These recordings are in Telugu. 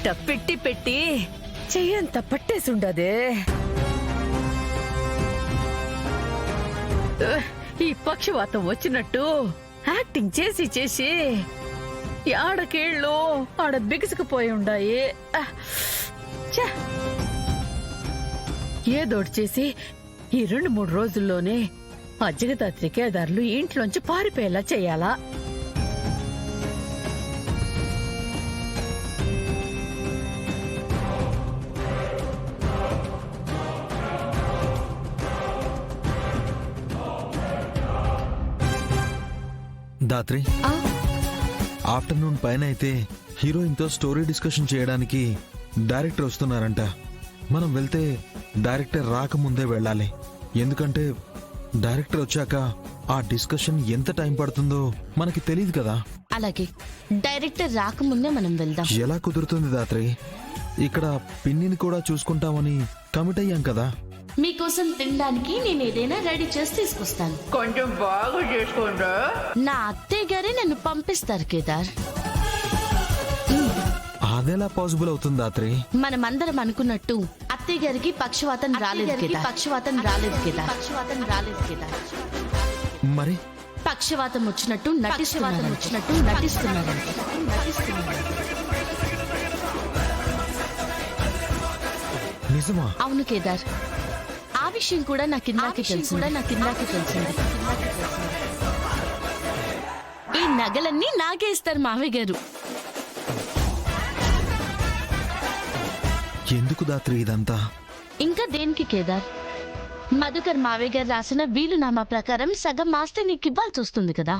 ఇట్ట పెట్టి పెట్టి చెయ్యంత పట్టేసుండదే. ఈ పక్షవాతం వచ్చినట్టు యాక్టింగ్ చేసి చేసి ఆడకేళ్ళు ఆడ బిగుసుకుపోయి ఉండాయి. ఏదోటి చేసి ఈ 2-3 రోజుల్లోనే ఆ జగదాత్రి కేదార్లు ఇంట్లోంచి పారిపోయేలా చెయ్యాలా. దాత్రి, ఆఫ్టర్నూన్ పైన అయితే హీరోయిన్ తో స్టోరీ డిస్కషన్ చేయడానికి డైరెక్టర్ వస్తున్నారంట. మనం వెళ్తే డైరెక్టర్ రాకముందే వెళ్ళాలి. ఎందుకంటే డైరెక్టర్ వచ్చాక ఆ డిస్కషన్ ఎంత టైం పడుతుందో మనకి తెలియదు కదా. అలాగే, డైరెక్టర్ రాకముందే మనం వెళ్దాం. ఎలా కుదురుతుంది దాత్రి? ఇక్కడ పిన్నిని కూడా చూసుకుంటామని కమిట్ అయ్యాం కదా. మీకోసం తినడానికి నేను ఏదైనా రెడీ చేసి తీసుకొస్తాను. కొంచెం బాగా చేసుకోండి. నా అత్తయ్య గారే నన్ను పంపిస్తారు కేదార్. అదెలా పాసిబుల్ అవుతుంది దాత్రి? మనమందరం అనుకున్నట్టు అత్తయ్య గారికి పక్షవాతం రాలేదు కేదార్. మరి పక్షవాతం వచ్చినట్టు నటిస్తున్నారు. నిజమా? అవును కేదార్, ఆ విషయం కూడా నాకు ఇందాకే తెలిసింది. ఈ నగలన్నీ నాకే ఇస్తారు మావయ్య గారు. ఎందుకు దాత్రి ఇదంతా? ఇంకా దేనికి కేదార్? మధుకర్ మావయ్య గారు రాసిన వీలునామా ప్రకారం సగం ఆస్తి నీకు ఇవ్వాల్సి వస్తుంది కదా.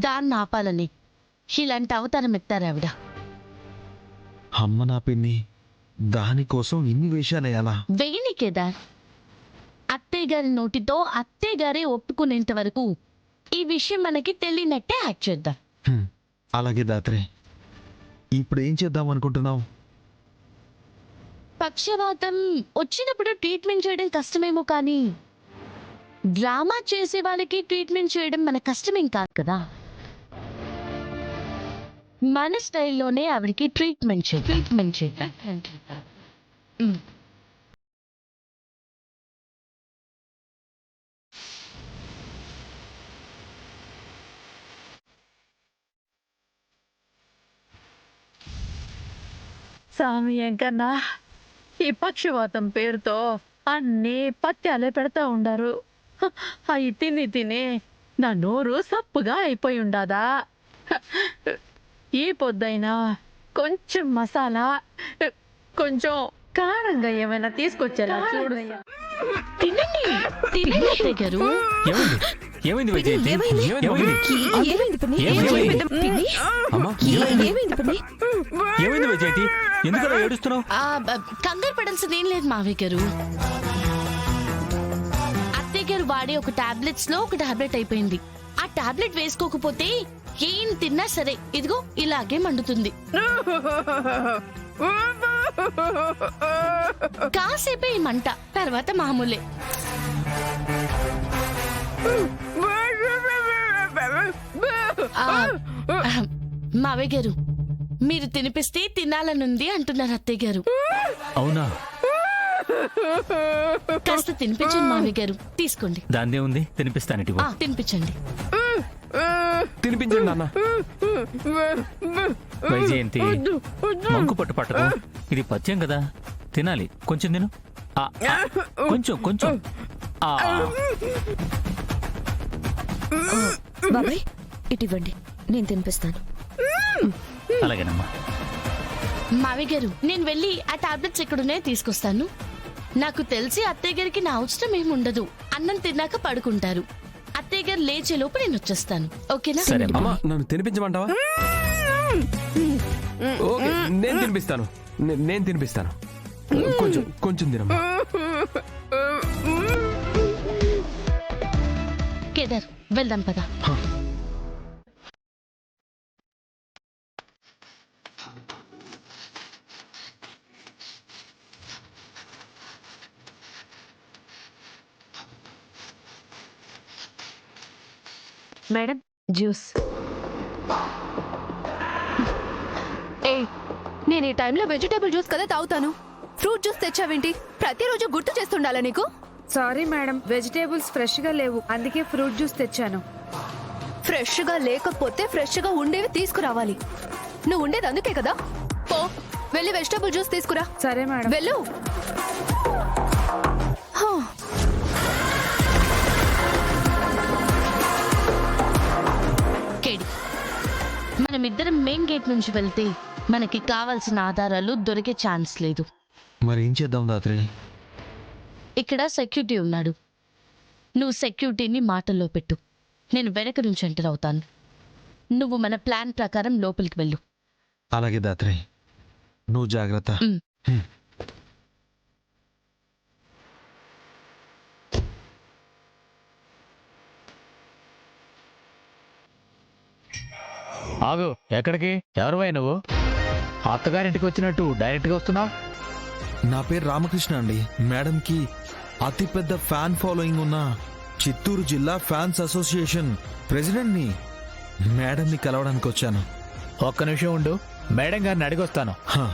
దాన్ని ఆపాలని ఇలాంటి అవతారం ఎత్తారు ఆవిడ. అమ్మ నా పిన్ని, దానికోసం ఇన్ని వేషాలేయాలా? వెయ్యని కేదార్. అత్తయ్య గారి నోటితో అత్తయ్య గారే ఒప్పుకునేంత వరకు ఈ విషయం మనకి తెలియనట్టే యాక్ట్ చేద్దాం. అలాగే దాత్రి, ఇప్పుడు ఏం చేద్దాం అనుకుంటున్నావు? పక్షవాతం వచ్చినప్పుడు ట్రీట్మెంట్ చేయడం కష్టమేమో, కానీ డ్రామా చేసే వాళ్ళకి ట్రీట్మెంట్ చేయడం మన కష్టమేం కాదు కదా. మన స్టైల్లోనే ఆవిడకి ట్రీట్మెంట్ చేద్దాం. స్వామి ఎంకన్నా, ఈ పక్షవాతం పేరుతో అన్ని పత్యాలే పెడతా ఉండారు. అవి తిని తిని నా నోరు సప్పుగా అయిపోయి ఉండాదా. ఈ పొద్దైనా కొంచెం మసాలా, కొంచెం కారంగా ఏమైనా తీసుకొచ్చేలా చూడు. తినండి అత్తయ్య గారు. ఏమైంది వైజయంతి? ఎందుకలా ఏడుస్తున్నావు? కంగారు పడాల్సింది ఏం లేదు మావయ్య గారు. అత్తయ్య గారు వాడే ఒక టాబ్లెట్స్ లో ఒక టాబ్లెట్ అయిపోయింది. ఆ టాబ్లెట్ వేసుకోకపోతే ఏం తిన్నా సరే ఇదిగో ఇలాగే మండుతుంది. కాసేపే ఈ మంట, తర్వాత మామూలే. మావయ్య గారు, మీరు తినిపిస్తే తినాలనుంది అంటున్నారు అత్తయ్య గారు. అవునా? కాస్త తినిపించండి మావయ్య గారు, తీసుకోండి. దాందే ఉంది, తినిపిస్తానటి. తినిపించండి. తినిపించండి నాన్న. వైజయంతి, మంకు పట్టు పట్టకు. ఇది పథ్యం కదా, తినాలి. కొంచెం తిను. కొంచెం. బాబాయ్, ఇటివ్వండి, నేను తినిపిస్తాను. అలాగేనమ్మా. మావయ్య గారు, నేను వెళ్ళి ఆ టాబ్లెట్స్ ఎక్కడున్నాయో తీసుకొస్తాను. నాకు తెలిసి అత్తయ్య గారికి నా అవసరం ఏమి ఉండదు. అన్నం తిన్నాక పడుకుంటారు. అత్తయ్య గారు లేచే లోపు నేను వచ్చేస్తాను. ఓకేనా? సరే అమ్మా. నన్ను తినిపించమంటావా? ఓకే, నేను తినిపిస్తాను. కొంచెం తినమ్మా. కేదార్, వెళ్దాం పద. Madam, juice. నేను ఈ టైంలో వెజిటేబుల్ జ్యూస్ కదా తాగుతాను. ఫ్రూట్ జ్యూస్ తెచ్చావేంటి? ప్రతిరోజు గుర్తు చేస్తుండాలా నీకు? సారీ మేడం, వెజిటేబుల్స్ ఫ్రెష్ గా లేవు, అందుకే ఫ్రూట్ జ్యూస్ తెచ్చాను. ఫ్రెష్ గా లేకపోతే ఫ్రెష్ గా ఉండేవి తీసుకురావాలి. నువ్వు ఉండేది అందుకే కదా. పో, వెళ్ళి వెజిటేబుల్ జ్యూస్ తీసుకురా. సరే మేడం. వెళ్ళు. హా. కేడి, మనమిద్దరం మెయిన్ గేట్ నుంచి వెళ్తే మనకి కావాల్సిన ఆధారాలు దొరికే ఛాన్స్ లేదు. మరి ఏం చేద్దాం దాత్రి? ఇక్కడ సెక్యూరిటీ ఉన్నాడు. నువ్వు సెక్యూరిటీని మాటల్లో పెట్టు. నేను వెనక నుంచి ఎంటర్ అవుతాను. నువ్వు మన ప్లాన్ ప్రకారం లోపలికి వెళ్ళు. అలాగే దాత్రి, నువ్వు జాగ్రత్త. మ్. ఆగు, ఎక్కడికి? ఎవరువై నువ్వు? అత్తగారింటికి వచ్చినట్టు డైరెక్ట్గా వస్తున్నావు? నా పేరు రామకృష్ణ అండి. మేడంకి అతిపెద్ద ఫ్యాన్ ఫాలోయింగ్ ఉన్న చిత్తూరు జిల్లా ఫ్యాన్స్ అసోసియేషన్ ప్రెసిడెంట్ని. మేడంని కలవడానికి వచ్చాను. ఒక్క నిమిషం ఉండు, మేడం గారిని అడిగొస్తాను. హా.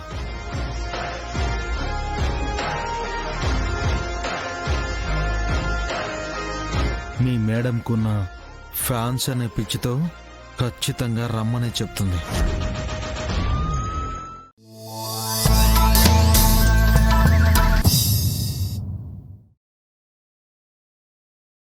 మీ మేడంకున్న ఫ్యాన్స్ అనే పిచ్చితో ఖచ్చితంగా రమ్మనే చెప్తుంది.